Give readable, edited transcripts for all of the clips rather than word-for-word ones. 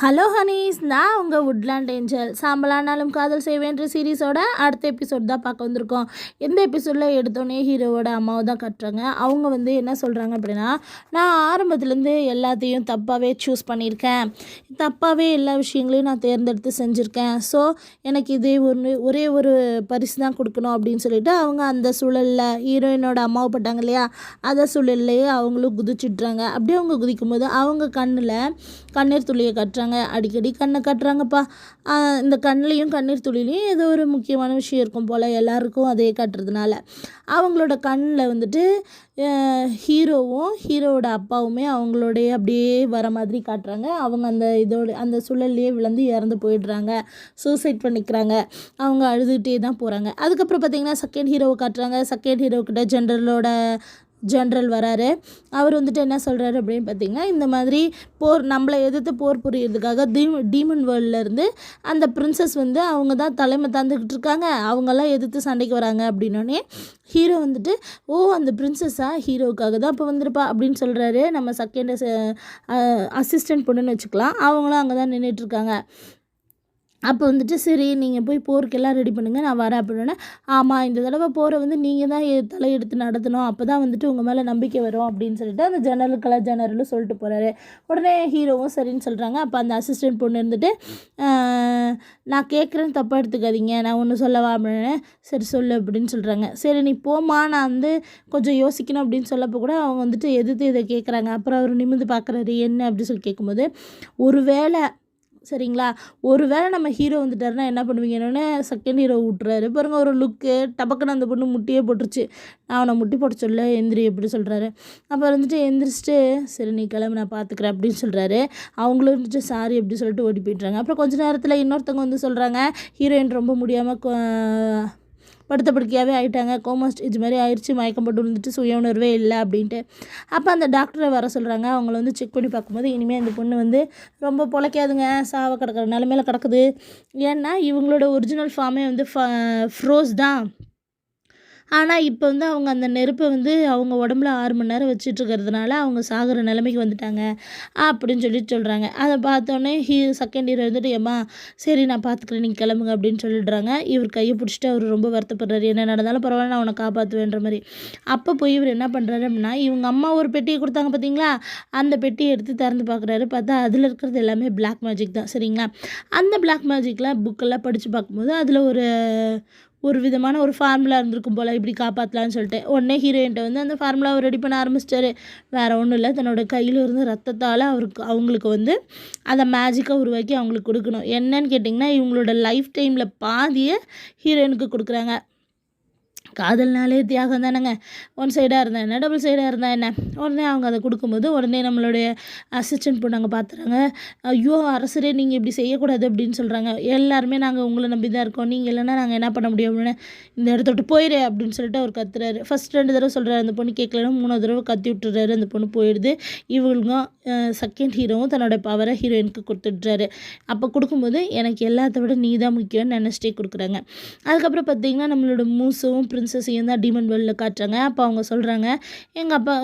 Hello Honey's, நான் உங்கள் woodland angel. சாம்பலானாலும் காதல் செய்வேன்ற சீரீஸோட அடுத்த எபிசோட் தான் பார்க்க வந்திருக்கோம். எந்த எபிசோடில் எடுத்தோடனே ஹீரோவோட அம்மாவை தான் கட்டுறாங்க. அவங்க வந்து என்ன சொல்கிறாங்க அப்படின்னா, நான் ஆரம்பத்துலேருந்து எல்லாத்தையும் தப்பாகவே சூஸ் பண்ணியிருக்கேன், தப்பாகவே எல்லா விஷயங்களையும் நான் தேர்ந்தெடுத்து செஞ்சுருக்கேன். ஸோ எனக்கு இதே ஒரே ஒரு பரிசு தான் கொடுக்கணும் அப்படின்னு சொல்லிட்டு அவங்க அந்த சூழலில் ஹீரோயினோட அம்மாவை பட்டாங்க இல்லையா, அதை சூழல்லையே அவங்களும் குதிச்சிட்றாங்க. அப்படியே அவங்க குதிக்கும்போது அவங்க கண்ணில் கண்ணீர் துளியை கட்டுறாங்க. அடிக்கடி கண்ணை கட்டுறாங்கப்பா. இந்த கண்ணிலையும் கண்ணீர் துளிலையும் ஏதோ ஒரு முக்கியமான விஷயம் இருக்கும் போல், எல்லாருக்கும் அதே கட்டுறதுனால அவங்களோட கண்ணில் வந்துட்டு ஹீரோவோட அப்பாவுமே அவங்களோடைய அப்படியே வர மாதிரி காட்டுறாங்க. அவங்க அந்த சுழல்லையே விழுந்து இறந்து போயிடுறாங்க, சூசைட் பண்ணிக்கிறாங்க. அவங்க அழுதுகிட்டே தான் போகிறாங்க. அதுக்கப்புறம் பார்த்திங்கன்னா செகண்ட் ஹீரோவை காட்டுறாங்க. செகண்ட் ஹீரோக்கிட்ட ஜென்ரல் வராரு. அவர் வந்துட்டு என்ன சொல்கிறாரு அப்படின்னு பார்த்திங்கன்னா, இந்த மாதிரி நம்மளை எதிர்த்து போர் புரியறதுக்காக டீமன் வேர்ல்ட்லேருந்து அந்த பிரின்சஸ் வந்து அவங்க தான் தலைமை தந்துக்கிட்டு இருக்காங்க, அவங்கெல்லாம் எதிர்த்து சண்டைக்கு வராங்க அப்படின்னோடனே ஹீரோ வந்துட்டு, அந்த பிரின்சஸ்ஸா ஹீரோவுக்காக தான் இப்போ வந்திருப்பா அப்படின்னு சொல்கிறாரு. நம்ம செகண்ட் அசிஸ்டன்ட் பொண்ணுன்னு வச்சுக்கலாம். அவங்களும் அங்கே தான் நின்றுட்டுருக்காங்க. அப்போ வந்துட்டு, சரி நீங்கள் போய் போருக்கெல்லாம் ரெடி பண்ணுங்கள், நான் வரேன் அப்படின்னா, ஆமாம் இந்த தடவை போரை வந்து நீங்கள் தான் தலையெடுத்து நடத்தணும், அப்போ தான் வந்துட்டு உங்கள் மேலே நம்பிக்கை வரும் அப்படின்னு சொல்லிட்டு அந்த ஜெனரலும் சொல்லிட்டு போகிறாரு. உடனே ஹீரோவும் சரின்னு சொல்கிறாங்க. அப்போ அந்த அசிஸ்டன்ட் பொண்ணு இருந்துட்டு, நான் கேட்குறேன்னு தப்பாக எடுத்துக்காதீங்க, நான் ஒன்று சொல்லவா அப்படின்னு, சரி சொல்லு அப்படின்னு சொல்கிறாங்க. சரி நீ போமா, நான் வந்து கொஞ்சம் யோசிக்கணும் அப்படின்னு சொல்லப்போ கூட அவங்க வந்துட்டு எதிர்த்து இதை கேட்குறாங்க. அப்புறம் அவர் நிமிர்ந்து பார்க்குறாரு, என்ன அப்படின்னு சொல்லி கேட்கும்போது, ஒருவேளை நம்ம ஹீரோ வந்துட்டாருன்னா என்ன பண்ணுவீங்கன்னு செகண்ட் ஹீரோ விட்டுறாரு பாருங்கள். ஒரு லுக்கு டபக்குன்னு அந்த பொண்ணு முட்டியே போட்டுருச்சு. நான் அவனை முட்டி போட சொல்ல எந்திரி எப்படி சொல்கிறாரு. அப்புறம் வந்துட்டு எந்திரிச்சிட்டு, சரி நீ கிளம்பு நான் பார்த்துக்கிறேன் அப்படின்னு சொல்கிறாரு. அவங்களும் இருந்துட்டு சாரி அப்படி சொல்லிட்டு ஓடி போய்ட்றாங்க. அப்புறம் கொஞ்ச நேரத்தில் இன்னொருத்தவங்க வந்து சொல்கிறாங்க, ஹீரோயின் ரொம்ப முடியாமல் படுத்த படுக்கையாகவே ஆகிட்டாங்க, கோமா ஸ்டேஜ் மாதிரி ஆயிடுச்சு, மயக்கம் போட்டு விழுந்துட்டு சுய உணர்வே இல்லை அப்படின்ட்டு. அப்போ அந்த டாக்டரை வர சொல்கிறாங்க. அவங்கள வந்து செக் பண்ணி பார்க்கும்போது, இனிமேல் இந்த பொண்ணு வந்து ரொம்ப பொழைக்காதுங்க, சாவ கிடக்கிற நிலமையில கிடக்குது. ஏன்னா இவங்களோட ஒரிஜினல் ஃபார்மே வந்து ஃப்ரோஸ் தான். ஆனால் இப்போ வந்து அவங்க அந்த நெருப்பை வந்து அவங்க உடம்புல 6 மணி நேரம் வச்சிட்ருக்கிறதுனால அவங்க சாகிற நிலைமைக்கு வந்துட்டாங்க அப்படின்னு சொல்கிறாங்க. அதை பார்த்தோன்னே செகண்ட் ஹீரோ வந்துட்டு, ஏம்மா சரி நான் பார்த்துக்கிறேன், நீங்கள் கிளம்புங்க அப்படின்னு சொல்லிடுறாங்க. இவர் கையை பிடிச்சிட்டு அவர் ரொம்ப வருத்தப்படுறாரு, என்ன நடந்தாலும் பரவாயில்ல நான் அவனை காப்பாற்றுவேன்ற மாதிரி. அப்போ போய் இவர் என்ன பண்ணுறாரு அப்படின்னா, இவங்க அம்மா ஒரு பெட்டியை கொடுத்தாங்க பார்த்தீங்களா, அந்த பெட்டியை எடுத்து திறந்து பார்க்குறாரு. பார்த்தா அதில் இருக்கிறது எல்லாமே பிளாக் மேஜிக் தான். சரிங்களா, அந்த பிளாக் மேஜிக்கில் புக்கெல்லாம் படித்து பார்க்கும்போது அதில் ஒரு விதமான ஒரு ஃபார்முலா இருந்திருக்கும் போல், இப்படி காப்பாற்றலான்னு சொல்லிட்டு. உடனே ஹீரோயின்ட்ட வந்து அந்த ஃபார்முலாவை ரெடி பண்ண ஆரம்பிச்சிட்டாரு. வேறு ஒன்றும் இல்லை, தன்னோட கையில் இருந்து ரத்தத்தால் அவங்களுக்கு வந்து அந்த மேஜிக்கை உருவாக்கி அவங்களுக்கு கொடுக்கணும். என்னன்னு கேட்டிங்கன்னா, இவங்களோட லைஃப் டைமில் பாதியை ஹீரோயினுக்கு கொடுக்குறாங்க. காதல்னாலே தியாகம் தானேங்க. ஒன் சைடாக இருந்தால் என்ன, டபுள் சைடாக இருந்தால் என்ன. உடனே அவங்க அதை கொடுக்கும்போது உடனே நம்மளுடைய அசிஸ்டன்ட் பொண்ணு பார்த்துறாங்க. ஐயோ அரசரே, நீங்கள் இப்படி செய்யக்கூடாது அப்படின்னு சொல்கிறாங்க. எல்லாருமே நாங்கள் உங்களை நம்பி தான் இருக்கோம், நீங்கள் இல்லைன்னா நாங்கள் என்ன பண்ண முடியும் அப்படின்னு, இந்த இடத்த போயிடு அப்படின்னு சொல்லிட்டு அவர் கத்துறாரு. ஃபஸ்ட் 2 தடவை சொல்கிறாரு, அந்த பொண்ணு கேட்கலன்னா 3வது தடவை கத்தி விட்டுறாரு. அந்த பொண்ணு போயிடுது. இவங்களும் செகண்ட் ஹீரோவும் தன்னோட பவரை ஹீரோயினுக்கு கொடுத்துட்றாரு. அப்போ கொடுக்கும்போது, எனக்கு எல்லாத்த விட நீ தான் முக்கியம்னு நினச்சிட்டே கொடுக்குறாங்க. அதுக்கப்புறம் பார்த்திங்கன்னா, நம்மளோட மூசுவும் பிரின்சஸையும் தான் டீமன் வேர்ல்டில் காட்டுறாங்க. அப்போ அவங்க சொல்கிறாங்க, எங்கள் அப்பா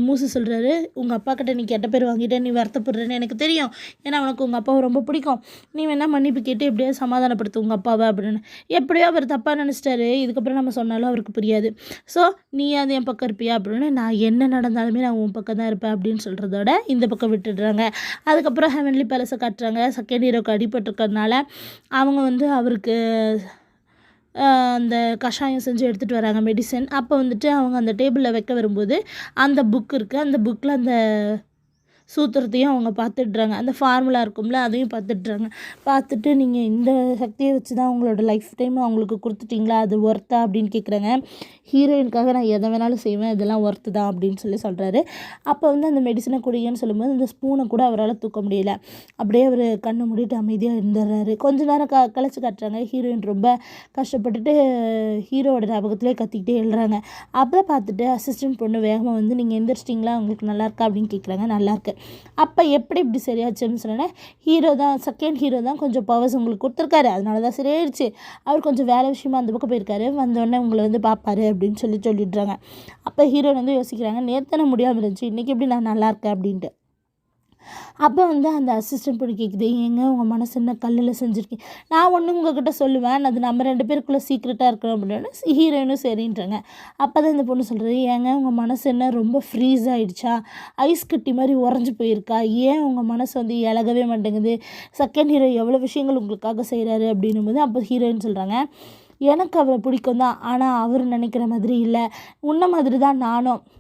மூசு சொல்கிறாரு, உங்கள் அப்பா கிட்ட நீ கெட்ட பேர் வாங்கிட்ட, நீ வருத்தப்படுறேன்னு எனக்கு தெரியும், ஏன்னா அவனுக்கு உங்கள் அப்பாவை ரொம்ப பிடிக்கும், நீ வேணால் மன்னிப்பு கேட்டு எப்படியாவது சமாதானப்படுத்து உங்கள் அப்பாவை அப்படின்னு. எப்படியோ அவர் தப்பாக நினச்சிட்டாரு, இதுக்கப்புறம் நம்ம சொன்னாலும் அவருக்கு புரியாது. ஸோ நீ அது என் பக்கம் இருப்பியா அப்படின்னு, நான் என்ன நடந்தாலுமே நான் உன் பக்கம் தான் இருப்பேன் அப்படின்னு சொல்கிறதோட இந்த பக்கம் விட்டுடுறாங்க. அதுக்கப்புறம் ஹெவன்லி பேலஸை காட்டுறாங்க. செகண்ட் ஹீரோக்கு அடிபட்டிருக்கிறதுனால அவங்க வந்து அவருக்கு அந்த கஷாயம் செஞ்சு எடுத்துகிட்டு வராங்க, மெடிசன். அப்போ வந்துட்டு அவங்க அந்த டேபிளில் வைக்க வரும்போது அந்த புக் இருக்குது. அந்த புக்கில் அந்த சூத்திரத்தையும் அவங்க பார்த்துட்றாங்க. அந்த ஃபார்முலா இருக்கும்ல, அதையும் பார்த்துட்டு நீங்கள் இந்த சக்தியை வச்சு தான் உங்களோட லைஃப் டைம் அவங்களுக்கு கொடுத்துட்டிங்களா, அது ஒர்த்தா அப்படின்னு கேட்குறாங்க. ஹீரோயினுக்காக நான் எதை வேணாலும் செய்வேன், இதெல்லாம் ஒர்த்து தான் அப்படின்னு சொல்கிறாரு. அப்போ வந்து அந்த மெடிசனை குடிங்கன்னு சொல்லும்போது அந்த ஸ்பூனை கூட அவரால் தூக்க முடியல. அப்படியே அவர் கண்ணை மூடிட்டு அமைதியாக இருந்துடுறாரு. கொஞ்ச நேரம் கழிச்சு காட்டுறாங்க. ஹீரோயின் ரொம்ப கஷ்டப்பட்டுட்டு ஹீரோவோட ஞாபகத்திலே கத்திக்கிட்டே எழுறாங்க. அப்போ பார்த்துட்டு அசிஸ்டன்ட் பொண்ணு வேகமாக வந்து, நீங்கள் எந்திரிச்சிட்டிங்களா, உங்களுக்கு நல்லா இருக்கா அப்படின்னு கேட்குறாங்க. நல்லாயிருக்கு. அப்போ எப்படி இப்படி சரியாச்சுன்னு சொன்னேன், செகண்ட் ஹீரோ தான் கொஞ்சம் பவர்ஸ் உங்களுக்கு கொடுத்துருக்காரு, அதனால தான் சரியாயிடுச்சு. அவர் கொஞ்சம் வேலை விஷயமா அந்த பக்கம் போயிருக்காரு, வந்தோடனே உங்களை வந்து பார்ப்பாரு அப்படின்னு சொல்லிடுறாங்க. அப்போ ஹீரோயின் வந்து யோசிக்கிறாங்க, நேற்று முடியாமல் இருந்துச்சு, இன்றைக்கி எப்படி நான் நல்லா இருக்கேன் அப்படின்ட்டு. அப்போ வந்து அந்த அசிஸ்டன்ட் பொண்ணு கேட்குது, ஏங்க உங்கள் மனசு என்ன கல்லில் செஞ்சுருக்கீங்க, நான் ஒன்று உங்ககிட்ட சொல்லுவேன், அது நம்ம 2 பேருக்குள்ளே சீக்ரெட்டாக இருக்கணும் அப்படின்னு ஹீரோயினும் சரின்றாங்க. அப்போ தான் இந்த பொண்ணு சொல்கிறது, ஏங்க உங்கள் மனசு என்ன ரொம்ப ஃப்ரீஸ் ஆகிடுச்சா, ஐஸ் கட்டி மாதிரி உறைஞ்சி போயிருக்கா, ஏன் உங்கள் மனசு வந்து இலகவே மாட்டேங்குது, செகண்ட் ஹீரோ எவ்வளோ விஷயங்கள் உங்களுக்காக செய்கிறாரு அப்படின்னும் போது அப்போ ஹீரோயின் சொல்கிறாங்க, எனக்கு அவரை பிடிக்கும் தான், ஆனால் அவர் நினைக்கிற மாதிரி இல்லை, உன்ன மாதிரி தான்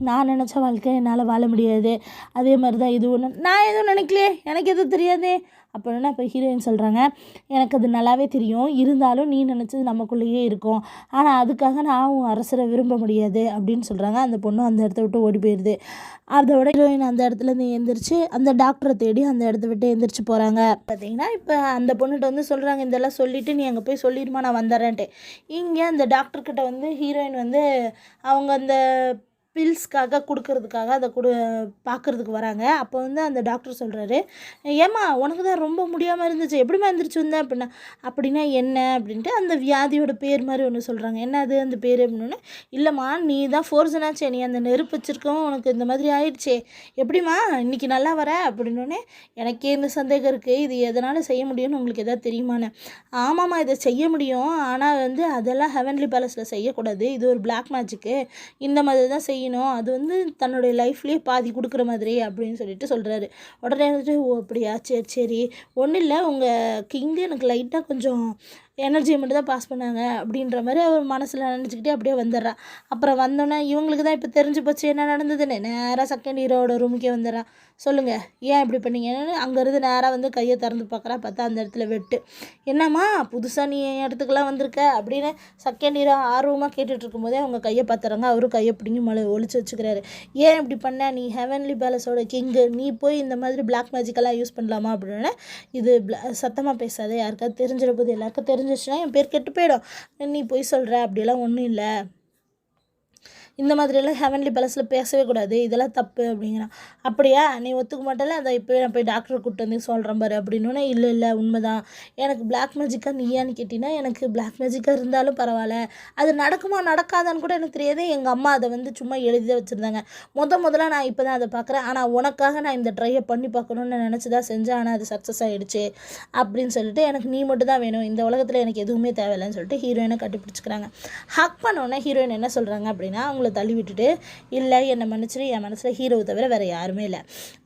நான் நினச்ச வாழ்க்கை என்னால் வாழ முடியாது, அதே மாதிரி தான் இது ஒன்று, நான் எதுவும் நினைக்கலையே, எனக்கு எதுவும் தெரியாதே அப்படின்னா இப்போ ஹீரோயின் சொல்கிறாங்க, எனக்கு அது நல்லாவே தெரியும், இருந்தாலும் நீ நினச்சது நமக்குள்ளேயே இருக்கும், ஆனால் அதுக்காக நான் உன் அரசரை விரும்ப முடியாது அப்படின்னு சொல்கிறாங்க. அந்த பொண்ணு அந்த இடத்த விட்டு ஓடி போயிடுது. அதோட ஹீரோயின் அந்த இடத்துலேருந்து எழுந்திரிச்சு அந்த டாக்டரை தேடி அந்த இடத்த விட்டு எழுந்திரிச்சு போகிறாங்க. பார்த்தீங்கன்னா இப்போ அந்த பொண்ணுகிட்ட வந்து சொல்கிறாங்க, இதெல்லாம் சொல்லிவிட்டு நீ அங்கே போய் சொல்லிடுமா நான் வந்துடுறேன்ட்டு. இங்கே அந்த டாக்டர்கிட்ட வந்து ஹீரோயின் வந்து அவங்க அந்த பில்ஸ்க்காக கொடுக்கறதுக்காக அதை பார்க்குறதுக்கு வராங்க. அப்போ வந்து அந்த டாக்டர் சொல்கிறாரு, ஏம்மா உனக்கு தான் ரொம்ப முடியாமல் இருந்துச்சு, எப்படிமா எழுந்திரிச்சு வந்தேன் அப்படின்னா, அப்படின்னா என்ன அப்படின்ட்டு அந்த வியாதியோட பேர் மாதிரி ஒன்று சொல்கிறாங்க. என்ன அது அந்த பேர் அப்படின்னு, இல்லைம்மா நீ தான் ஃபோர்ஸனாச்சே, நீ அந்த நெருப்பு வச்சிருக்கவும் உனக்கு இந்த மாதிரி ஆயிடுச்சே, எப்படிம்மா இன்றைக்கி நல்லா வர அப்படின்னோடனே எனக்கே இந்த சந்தேகம் இருக்குது, இது எதனால் செய்ய முடியும்னு உங்களுக்கு எதாவது தெரியுமான்னு. ஆமாம்மா இதை செய்ய முடியும், ஆனால் வந்து அதெல்லாம் ஹெவன்லி பேலஸில் செய்யக்கூடாது, இது ஒரு பிளாக் மேஜிக்கு, இந்த மாதிரி தான் செய்யணும், அது வந்து தன்னுடைய லைஃப்லேயே பாதி கொடுக்குற மாதிரி அப்படின்னு சொல்லிட்டு சொல்கிறாரு. உடனே வந்துட்டு ஓ அப்படியா, சரி சரி ஒன்றும் இல்லை, உங்கள் கிங்கு எனக்கு லைட்டாக கொஞ்சம் எனர்ஜியை மட்டும் தான் பாஸ் பண்ணாங்க அப்படின்ற மாதிரி அவர் மனசில் நினச்சிக்கிட்டே அப்படியே வந்துடுறா. அப்புறம் வந்தோன்னே இவங்களுக்கு தான் இப்போ தெரிஞ்சு போச்சு என்ன நடந்ததுன்னு, நேராக செகண்ட் ஹீரோவோட ரூமுக்கே வந்துடுறா. சொல்லுங்கள் ஏன் இப்படி பண்ணீங்கன்னு. அங்கேருந்து நேராக வந்து கையை திறந்து பார்க்குறா. பார்த்தா அந்த இடத்துல வெட்டு. என்னம்மா புதுசாக நீ என் இடத்துக்குலாம் வந்திருக்க அப்படின்னு செகண்ட் ஹீரோ ஆர்வமாக கேட்டுட்டு இருக்கும்போதே அவங்க கையை பார்த்துறாங்க. அவரும் கையை பிடிங்கி ஒழிச்சு வச்சுக்கிறாரு. ஏன் இப்படி பண்ண, நீ ஹெவன்லி பேலஸோட கிங்கு, நீ போய் இந்த மாதிரி பிளாக் மேஜிக்கெல்லாம் யூஸ் பண்ணலாமா அப்படின்னா, இது சத்தமாக பேசாத, யாருக்காவது தெரிஞ்சிட போது, எல்லாருக்கும் தெரிஞ்சிச்சுன்னா என் பேர் கெட்டு போயிடும், நீ போய் சொல்கிற, அப்படியெல்லாம் ஒன்றும் இல்லை, இந்த மாதிரியெல்லாம் ஹெவன்லி பேலஸில் பேசவே கூடாது, இதெல்லாம் தப்பு அப்படிங்கிறான். அப்படியா நீ ஒத்துக்க மாட்டேல, அதை இப்போ நான் போய் டாக்டரை கூப்பிட்டு வந்து சொல்கிறேன் பாரு அப்படின்னோடனே, இல்லை உண்மைதான், எனக்கு பிளாக் மேஜிக்காக நீயான்னு கேட்டிங்கன்னா எனக்கு பிளாக் மேஜிக்காக இருந்தாலும் பரவாயில்ல, அது நடக்குமா நடக்காதான்னு கூட எனக்கு தெரியாது, எங்கள் அம்மா அதை வந்து சும்மா எழுதி தான் வச்சுருந்தாங்க, முதல்ல நான் இப்போ தான் அதை பார்க்குறேன், ஆனால் உனக்காக நான் இந்த ட்ரையை பண்ணி பார்க்கணுன்னு நினச்சி தான் செஞ்சேன், ஆனால் அது சக்ஸஸ் ஆகிடுச்சு அப்படின்னு சொல்லிட்டு, எனக்கு நீ மட்டும் தான் வேணும், இந்த உலகத்தில் எனக்கு எதுவுமே தேவையில்லைன்னு சொல்லிட்டு ஹீரோயினை கட்டிப்பிடிச்சிக்கிறாங்க. ஹக் பண்ணோன்னே ஹீரோயின் என்ன சொல்கிறாங்க அப்படின்னா, அவங்கள தள்ளி விட்டுட்டு, இல்லை என்னை மன்னிச்சிரு, என் மனசில் ஹீரோவை தவிர வேறு யாருமே இல்லை,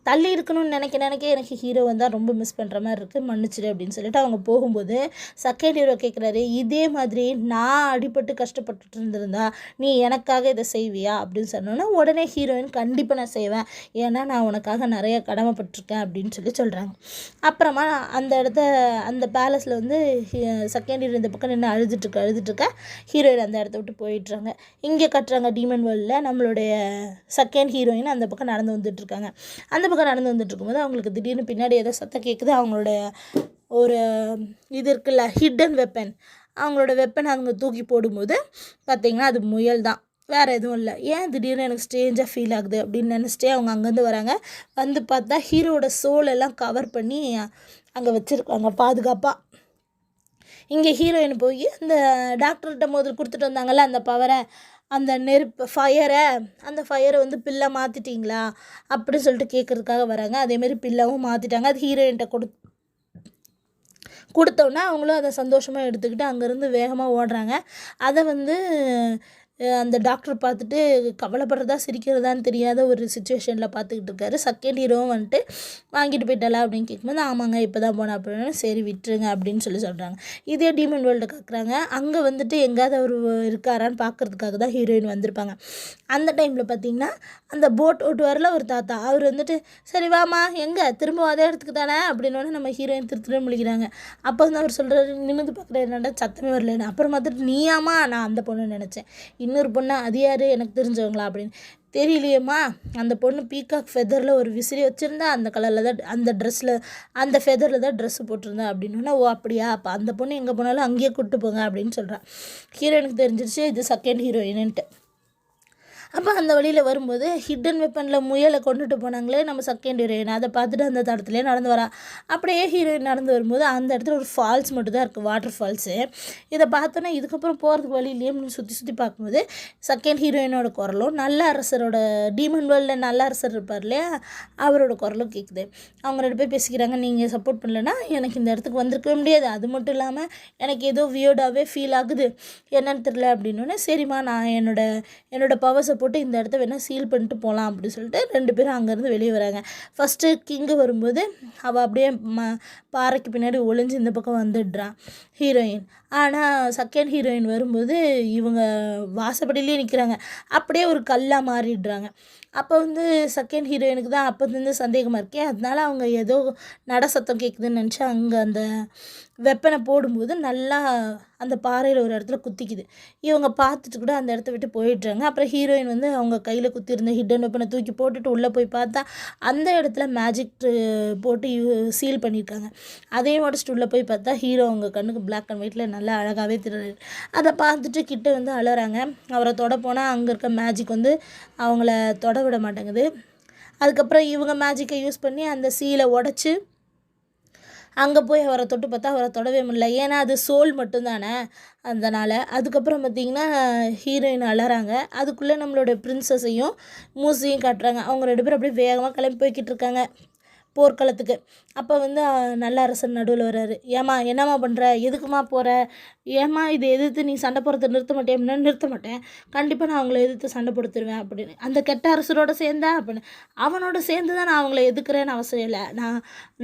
தள்ளி இருக்கணும்னு நினைக்க எனக்கு ஹீரோ வந்தால் ரொம்ப மிஸ் பண்ணுற மாதிரி இருக்குது, மன்னிச்சிடு அப்படின்னு சொல்லிட்டு அவங்க போகும்போது செகண்ட் ஹீரோ கேட்குறாரு, இதே மாதிரி நான் அடிபட்டு கஷ்டப்பட்டுட்டு இருந்திருந்தா நீ எனக்காக இதை செய்வியா அப்படின்னு சொன்னோன்னா, உடனே ஹீரோயின் கண்டிப்பாக நான் செய்வேன், ஏன்னா நான் உனக்காக நிறைய கடமைப்பட்டிருக்கேன் அப்படின்னு சொல்கிறாங்க. அப்புறமா அந்த பேலஸில் வந்து செகண்ட் ஹீரோ இந்த பக்கம் நின்று அழுதுட்டுருக்க ஹீரோயின் அந்த இடத்த விட்டு போயிட்டுறாங்க. இங்கே கட்டுறாங்க டீமன் வேர்ல்டில் நம்மளுடைய செகண்ட் ஹீரோயின் அந்த பக்கம் நடந்து வந்துட்டுருக்காங்க. அந்த பக்கம் நடந்து வந்துட்டு இருக்கும்போது அவங்களுக்கு திடீர்னு பின்னாடி ஏதோ சத்தம் கேட்குது. அவங்களுடைய ஒரு இது இருக்குல்ல, ஹிடன் வெப்பன், அவங்களோட வெப்பன் அவங்க தூக்கி போடும்போது பார்த்திங்கன்னா அது முயல் தான், வேறு எதுவும் இல்லை. ஏன் திடீர்னு எனக்கு ஸ்ட்ரேஞ்சாக ஃபீல் ஆகுது அப்படின்னு நினச்சிட்டே அவங்க அங்கேருந்து வராங்க. வந்து பார்த்தா ஹீரோட சோல் எல்லாம் கவர் பண்ணி அங்கே வச்சுருக்காங்க பாதுகாப்பாக. இங்கே ஹீரோயின் போய் அந்த டாக்டர்கிட்ட முதல் கொடுத்துட்டு வந்தாங்கள்ல அந்த பவரை, அந்த நெருப்பு அந்த ஃபயரை வந்து பில்லை மாற்றிட்டிங்களா அப்படின்னு சொல்லிட்டு கேட்குறதுக்காக வராங்க. அதேமாரி பில்லாவும் மாற்றிட்டாங்க. அது ஹீரோயின்கிட்ட கொடுத்தோன்னே அவங்களும் அதை சந்தோஷமாக எடுத்துக்கிட்டு அங்கேருந்து வேகமாக ஓடுறாங்க. அதை வந்து அந்த டாக்டர் பார்த்துட்டு கவலைப்படுறதா சிரிக்கிறதான்னு தெரியாத ஒரு சுச்சுவேஷனில் பார்த்துக்கிட்டு இருக்காரு. செகண்ட் ஹீரோவும் வந்துட்டு வாங்கிட்டு போயிட்டாளா அப்படின்னு கேட்கும்போது, ஆமாங்க இப்போ தான் போனேன் அப்படின்னு, சரி விட்டுருங்க அப்படின்னு சொல்கிறாங்க. இதே டீமன் வேர்ல்டு கேட்குறாங்க. அங்கே வந்துட்டு எங்கேயாவது அவர் இருக்காரான்னு பார்க்குறதுக்காக தான் ஹீரோயின் வந்திருப்பாங்க. அந்த டைமில் பார்த்திங்கன்னா அந்த போட் ஓட்டுவாரில் ஒரு தாத்தா, அவர் வந்துட்டு சரி வாமா எங்கே திரும்ப அதே இடத்துக்கு தானே அப்படின்னோடனே நம்ம ஹீரோயின் திருத்திட்டு முழிக்கிறாங்க. அப்போ வந்து அவர் சொல்கிறாரு, நிமிந்து பார்க்குற என்னடா சத்தமே வரலன்னு. அப்புறம் பார்த்துட்டு நீயாமா, நான் அந்த பொண்ணு நினச்சேன், இன்னொரு பொண்ணு அது யார் எனக்கு தெரிஞ்சவங்களா அப்படின்னு, தெரியலையேம்மா, அந்த பொண்ணு பீகாக் ஃபெதரில் ஒரு விசிறி வச்சுருந்தா, அந்த கலரில் தான் அந்த ட்ரெஸ்ஸில் அந்த ஃபெதரில் தான் ட்ரெஸ்ஸு போட்டிருந்தா அப்படின்னா, ஓ அப்படியா, அப்போ அந்த பொண்ணு எங்கே போனாலும் அங்கேயே கூப்பிட்டு போங்க அப்படின்னு சொல்கிறான். ஹீரோயினுக்கு தெரிஞ்சிருச்சு இது செகண்ட் ஹீரோயின்ட்டு. அப்போ அந்த வழியில் வரும்போது ஹிடன் வெப்பனில் முயலை கொண்டுட்டு போனாங்களே நம்ம செகண்ட் ஹீரோயின், அதை பார்த்துட்டு அந்த தடத்துலேயே நடந்து வரா. அப்படியே ஹீரோயின் நடந்து வரும்போது அந்த இடத்துல ஒரு ஃபால்ஸ் மட்டும் தான் இருக்குது, வாட்டர் ஃபால்ஸு. இதை பார்த்தோன்னா இதுக்கப்புறம் போகிறதுக்கு வழி இல்லையே சுற்றி சுற்றி பார்க்கும்போது செகண்ட் ஹீரோயினோட குரலும் நல்ல அரசரோட டீமன் வேர்ல்டில் நல்ல அரசர் இருப்பார் இல்லையா, அவரோட குரலும் கேட்குது. அவங்க 2 பேர் பேசிக்கிறாங்க, நீங்கள் சப்போர்ட் பண்ணலன்னா எனக்கு இந்த இடத்துக்கு வந்திருக்கவே முடியாது, அது மட்டும் இல்லாமல் எனக்கு ஏதோ வியர்டாகவே ஃபீல் ஆகுது, என்னன்னு தெரியல அப்படின்னோடனே, சரிம்மா நான் என்னோட பவர்ஸை போட்டு இந்த இடத்த வேணால் சீல் பண்ணிட்டு போகலாம் அப்படின்னு சொல்லிட்டு 2 பேரும் அங்கேருந்து வெளியே வராங்க. ஃபஸ்ட்டு கிங்கு வரும்போது அவள் அப்படியே பாறைக்கு பின்னாடி ஒளிஞ்சு இந்த பக்கம் வந்துடுறான் ஹீரோயின். ஆனால் செகண்ட் ஹீரோயின் வரும்போது இவங்க வாசப்படியிலே நிற்கிறாங்க, அப்படியே ஒரு கல்லாக மாறிடுறாங்க. அப்போ செகண்ட் ஹீரோயினுக்கு தான் அப்போருந்து சந்தேகமாக இருக்கே, அதனால அவங்க ஏதோ நட சத்தம் கேட்குதுன்னு நினச்சி அங்கே அந்த வெப்பனை போடும்போது நல்லா அந்த பாறையில் ஒரு இடத்துல குத்திக்குது. இவங்க பார்த்துட்டு கூட அந்த இடத்த விட்டு போயிடுறாங்க. அப்புறம் ஹீரோயின் அவங்க கையில் குத்திருந்த ஹிடன் வெப்பனை தூக்கி போட்டுட்டு உள்ளே போய் பார்த்தா அந்த இடத்துல மேஜிக் போட்டு சீல் பண்ணியிருக்காங்க. அதையும் உடச்சிட்டு உள்ளே போய் பார்த்தா ஹீரோ அவங்க கண்ணுக்கு பிளாக் அண்ட் ஒயிட்டில் நல்லா அழகாகவே தெரியுது. அதை பார்த்துட்டு கிட்ட அழறாங்க. அவரை தொட போனால் அங்கே இருக்க மேஜிக் அவங்கள தொட விட மாட்டேங்குது. அதுக்கப்புறம் இவங்க மேஜிக்கை யூஸ் பண்ணி அந்த சீலை உடச்சி அங்கே போய் அவரை தொட்டு பார்த்தா அவரை தொடவே முடியல, ஏன்னா அது சோல் மட்டும்தானே, அதனால். அதுக்கப்புறம் பார்த்திங்கன்னா ஹீரோயின் அழறாங்க. அதுக்குள்ளே நம்மளோட பிரின்சஸையும் மூசையும் காட்டுறாங்க. அவங்க 2 பேரும் அப்படியே வேகமாக கிளம்பி போய்கிட்டு இருக்காங்க போர்க்களத்துக்கு. அப்போ நல்ல அரசர் நடுவில் வர்றாரு. ஏம்மா என்னம்மா பண்ணுற, எதுக்குமா போகிற, ஏம்மா இதை எதிர்த்து நீ சண்டை போடுறத நிறுத்த மாட்டேன் அப்படின்னா, நிறுத்த மாட்டேன், கண்டிப்பாக நான் அவங்கள எதிர்த்து சண்டை போடுத்துருவேன் அப்படின்னு. அந்த கெட்ட அரசரோட சேர்ந்தா அப்படின்னு, அவனோட சேர்ந்து தான் நான் அவங்கள எதுக்குறேன்னு அவசியம் இல்லை, நான்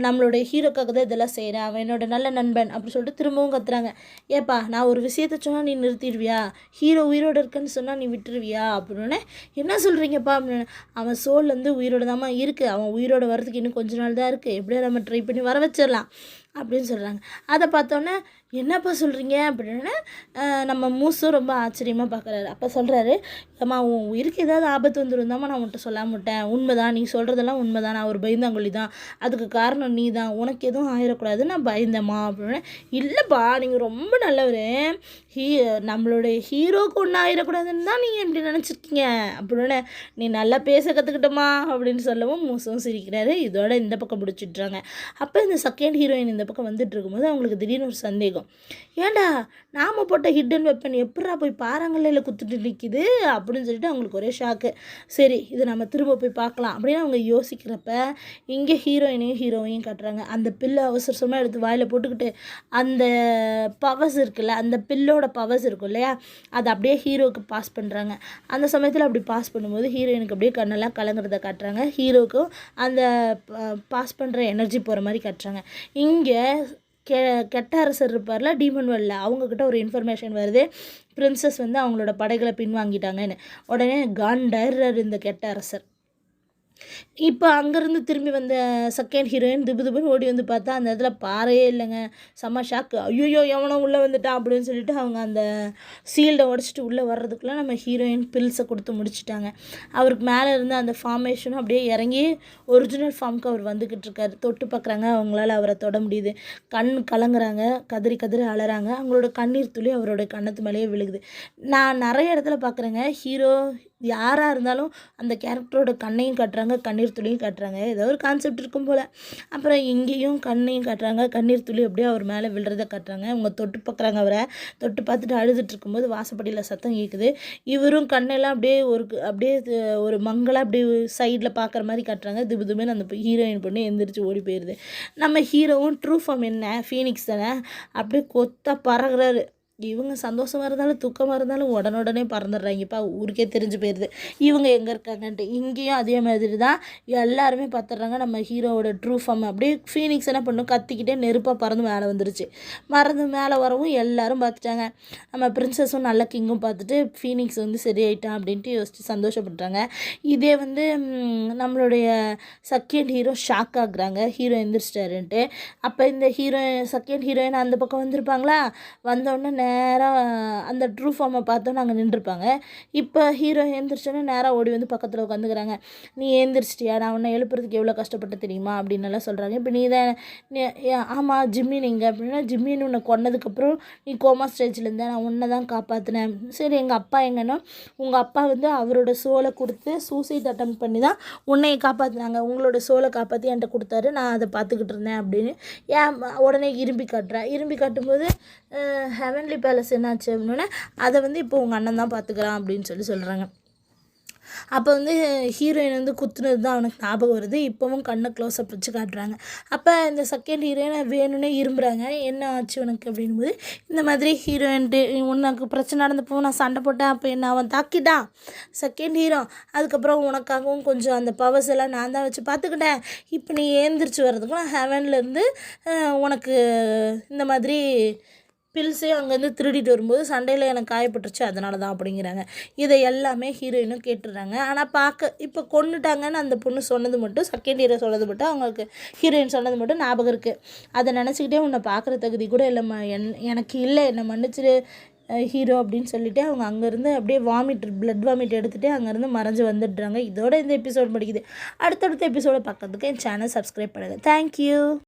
நம்மளோட ஹீரோக்காக தான் இதெல்லாம் செய்கிறேன், அவன் என்னோட நல்ல நண்பன் அப்படின்னு சொல்லிட்டு திரும்பவும் கத்துறாங்க. ஏப்பா நான் ஒரு விஷயத்த சொன்னால் நீ நிறுத்திடுவியா, ஹீரோ உயிரோடு இருக்குன்னு சொன்னால் நீ விட்டுருவியா அப்படின்னு. என்ன சொல்கிறீங்கப்பா அப்படின்னு. அவன் சோல் உயிரோடு தாம்மா இருக்குது, அவன் உயிரோடு வர்றதுக்கு இன்னும் கொஞ்ச நாள் தான் இருக்குது, எப்படியோ நம்ம ட்ரை பண்ணி வர வச்சிடலாம் அப்படின்னு சொல்கிறாங்க. அதை பார்த்தோன்னே என்னப்பா சொல்கிறீங்க அப்படின்னு நம்ம மூசும் ரொம்ப ஆச்சரியமாக பார்க்குறாரு. அப்போ சொல்கிறாரு, அம்மா உன் உயிருக்கு ஏதாவது ஆபத்து வந்துருந்தாம்மா நான் உன்கிட்ட சொல்ல மாட்டேன், உண்மைதான், நீ சொல்கிறதெல்லாம் உண்மைதான், நான் ஒரு பயந்தாங்கொல்லி தான், அதுக்கு காரணம் நீ தான், உனக்கு எதுவும் ஆயிடக்கூடாது நான் பயந்தம்மா அப்படின்னு. இல்லைப்பா நீங்கள் ரொம்ப நல்லவர், நம்மளுடைய ஹீரோக்கு ஒன்றும் ஆயிடக்கூடாதுன்னு தான் நீங்கள் இப்படி நினச்சிருக்கீங்க அப்படின்னு. நீ நல்லா பேச கற்றுக்கிட்டோமா அப்படின்னு சொல்லவும் மூசும் சிரிக்கிறாரு. இதோட இந்த பக்கம் பிடிச்சிட்றாங்க. அப்போ இந்த செகண்ட் ஹீரோயின் இந்த பக்கம் வந்துட்டு இருக்கும்போது அவங்களுக்கு திடீர்னு ஒரு சந்தேகம், ஏண்டா நாம் போட்ட ஹிடன் வெப்பன் எப்படா போய் பாறாங்கல்லையில் குத்துட்டு நிற்கிது அப்படின்னு சொல்லிட்டு அவங்களுக்கு ஒரே ஷாக்கு. சரி இதை நம்ம திரும்ப போய் பார்க்கலாம் அப்படின்னு அவங்க யோசிக்கிறப்ப இங்கே ஹீரோயினையும் ஹீரோவையும் காட்டுறாங்க. அந்த பில்லை அவசரமாக எடுத்து வாயில் போட்டுக்கிட்டு அந்த பவர்ஸ் இருக்குல்ல, அந்த பில்லோட பவர்ஸ் இருக்கும் இல்லையா, அதை அப்படியே ஹீரோவுக்கு பாஸ் பண்ணுறாங்க. அந்த சமயத்தில் அப்படி பாஸ் பண்ணும்போது ஹீரோயினுக்கு அப்படியே கண்ணெல்லாம் கலங்குறத காட்டுறாங்க, ஹீரோவுக்கும் அந்த பாஸ் பண்ணுற எனர்ஜி போகிற மாதிரி காட்டுறாங்க. இங்கே கெட்ட அரசர் இருப்பார்ல டீமன் வேர்ல்டில், அவங்கக்கிட்ட ஒரு இன்ஃபர்மேஷன் வருது, பிரின்சஸ் அவங்களோட படைகளை பின்வாங்கிட்டாங்கன்னு. உடனே காண்டாயிடுறாரு இந்த கெட்ட அரசர். இப்போ அங்கேருந்து திரும்பி வந்த செகண்ட் ஹீரோயின் திபுன்னு ஓடி பார்த்தா அந்த இடத்துல பாறையே இல்லைங்க. செம்ம ஷாக்கு, ஐயோ எவனோ உள்ளே வந்துட்டான் அப்படின்னு சொல்லிட்டு அவங்க அந்த சீல்டை உடச்சிட்டு உள்ளே வர்றதுக்குள்ளே நம்ம ஹீரோயின் பில்ஸை கொடுத்து முடிச்சிட்டாங்க. அவருக்கு மேலே இருந்து அந்த ஃபார்மேஷனும் அப்படியே இறங்கி ஒரிஜினல் ஃபார்முக்கு அவர் வந்துக்கிட்டு இருக்காரு. தொட்டு பார்க்குறாங்க, அவங்களால அவரை தொட முடியுது, கண் கலங்குறாங்க, கதறி கதறி அழறாங்க, அவங்களோட கண்ணீர் துளி அவரோட கண்ணத்து மேலேயே விழுகுது. நான் நிறைய இடத்துல பார்க்குறேங்க, ஹீரோ யாராக இருந்தாலும் அந்த கேரக்டரோட கண்ணையும் காட்டுறாங்க, கண்ணீர் துளியும் காட்டுறாங்க, ஏதோ ஒரு கான்செப்ட் இருக்கும் போல். அப்புறம் இங்கேயும் கண்ணையும் காட்டுறாங்க, கண்ணீர் துளி அப்படியே அவர் மேலே விழுறதை காட்டுறாங்க. அவங்க தொட்டு பார்க்குறாங்க, அவரை தொட்டு பார்த்துட்டு அழுதுட்டு இருக்கும்போது வாசப்படியில் சத்தம் கேட்குது. இவரும் கண்ணெல்லாம் அப்படியே ஒரு மங்களாக அப்படியே சைடில் பார்க்குற மாதிரி காட்டுறாங்க. திபுன்னு அந்த ஹீரோயின் பொண்ணு எந்திரிச்சு ஓடி போயிடுது. நம்ம ஹீரோவும் ட்ரூ ஃபார்ம் என்ன ஃபீனிக்ஸ் தானே, அப்படியே கொத்தா பறகுறாரு. இவங்க சந்தோஷமாக இருந்தாலும் துக்கமாக இருந்தாலும் உடனே பறந்துடுறாங்கப்பா, ஊருக்கே தெரிஞ்சு போயிடுது இவங்க எங்கே இருக்காங்கன்ட்டு. இங்கேயும் அதே மாதிரி தான் எல்லாருமே பார்த்துட்றாங்க. நம்ம ஹீரோவோட ட்ரூ ஃபார்ம் அப்படியே ஃபீனிக்ஸ் என்ன பண்ணும், கத்திக்கிட்டே நெருப்பாக பறந்து மேலே வந்துருச்சு. மேலே வரவும் எல்லாரும் பார்த்துட்டாங்க. நம்ம பிரின்சஸும் நல்ல கிங்கும் பார்த்துட்டு ஃபீனிக்ஸ் சரியாயிட்டான் அப்படின்ட்டு யோசிச்சு சந்தோஷப்படுறாங்க. இதே நம்மளுடைய செகண்ட் ஹீரோ ஷாக் ஆகுறாங்க, ஹீரோ எந்திரிச்சிட்டாருன்ட்டு. அப்போ இந்த செகண்ட் ஹீரோயின் அந்த பக்கம் வந்திருப்பாங்களா, வந்தோடனே நேராக அந்த ட்ரூ ஃபார்மை பார்த்தோன்னு அங்கே நின்றுருப்பாங்க. இப்போ ஹீரோ எழுந்திரிச்சோன்னே நேராக ஓடி வந்து பக்கத்தில் உட்காந்துக்கிறாங்க. நீ எழுந்திரிச்சிட்டியா, நான் உன்னை எழுப்புறதுக்கு எவ்வளோ கஷ்டப்பட்டு தெரியுமா அப்படின்னு எல்லாம் சொல்கிறாங்க. இப்போ நீ தான் ஆமாம் ஜிம்மி நீங்கள் அப்படின்னா, ஜிம்மின்னு உன்னை கொன்னதுக்கப்புறம் நீ கோமா ஸ்டேஜில் இருந்தேன், நான் உன்னை தான் காப்பாற்றினேன். சரி எங்கள் அப்பா எங்கன்னா, உங்கள் அப்பா வந்து அவரோட சோலை கொடுத்து சூசைட் அட்டம் பண்ணி தான் உன்னையை காப்பாற்றினாங்க, உங்களோட சோலை காப்பாற்றி என்கிட்ட கொடுத்தாரு, நான் அதை பார்த்துக்கிட்டு இருந்தேன் அப்படின்னு ஏன் உடனே இரும்பி காட்டுறேன். இரும்பி காட்டும்போது ஹெவன்லி பேலஸ் என்னாச்சு அப்படின்னா, அதை வந்து இப்போ உங்கள் அண்ணன் தான் பார்த்துக்கிறான் அப்படின்னு சொல்கிறாங்க. அப்போ வந்து ஹீரோயின் வந்து குத்துனது தான் அவனுக்கு ஞாபகம் வருது. இப்போவும் கண்ணை க்ளோஸ்அப் வச்சு காட்டுறாங்க. அப்போ இந்த செகண்ட் ஹீரோயினை வேணும்னே இரும்புறாங்க. என்ன ஆச்சு உனக்கு அப்படின்போது, இந்த மாதிரி ஹீரோயின்ட்டு உனக்கு பிரச்சனை நடந்தப்போ நான் சண்டை போட்டேன், அப்போ என்ன அவன் தாக்கிட்டான் செகண்ட் ஹீரோ. அதுக்கப்புறம் உனக்காகவும் கொஞ்சம் அந்த பவர்ஸ் எல்லாம் நான் தான் வச்சு பார்த்துக்கிட்டேன். இப்போ நீ ஏந்திரிச்சு வர்றதுக்கும் ஹெவன்லேருந்து உனக்கு இந்த மாதிரி பில்ஸையும் அங்கேருந்து திருடிட்டு வரும்போது சண்டையில் எனக்கு காயப்பட்டுருச்சு, அதனால தான் அப்படிங்கிறாங்க. இதை எல்லாமே ஹீரோயினும் கேட்டுடுறாங்க. ஆனால் இப்போ கொன்னுட்டாங்கன்னு அந்த பொண்ணு சொன்னது மட்டும், செகண்ட் ஹீரோ சொன்னது மட்டும், அவங்களுக்கு ஹீரோயின் சொன்னது மட்டும் ஞாபகம் இருக்குது. அதை நினச்சிக்கிட்டே உன்னை பார்க்குற தகுதி கூட இல்லைம்மா, எனக்கு இல்லை, என்னை மன்னிச்சிரு ஹீரோ அப்படின்னு சொல்லிவிட்டு அவங்க அங்கேருந்து அப்படியே பிளட் வாமிட் எடுத்துகிட்டு அங்கேருந்து மறைஞ்சு வந்துடுறாங்க. இதோட இந்த எபிசோட் முடிக்குது. அடுத்தடுத்த எபிசோடை பார்க்கறதுக்கு என் சேனல் சப்ஸ்கிரைப் பண்ணுங்கள். தேங்க்யூ.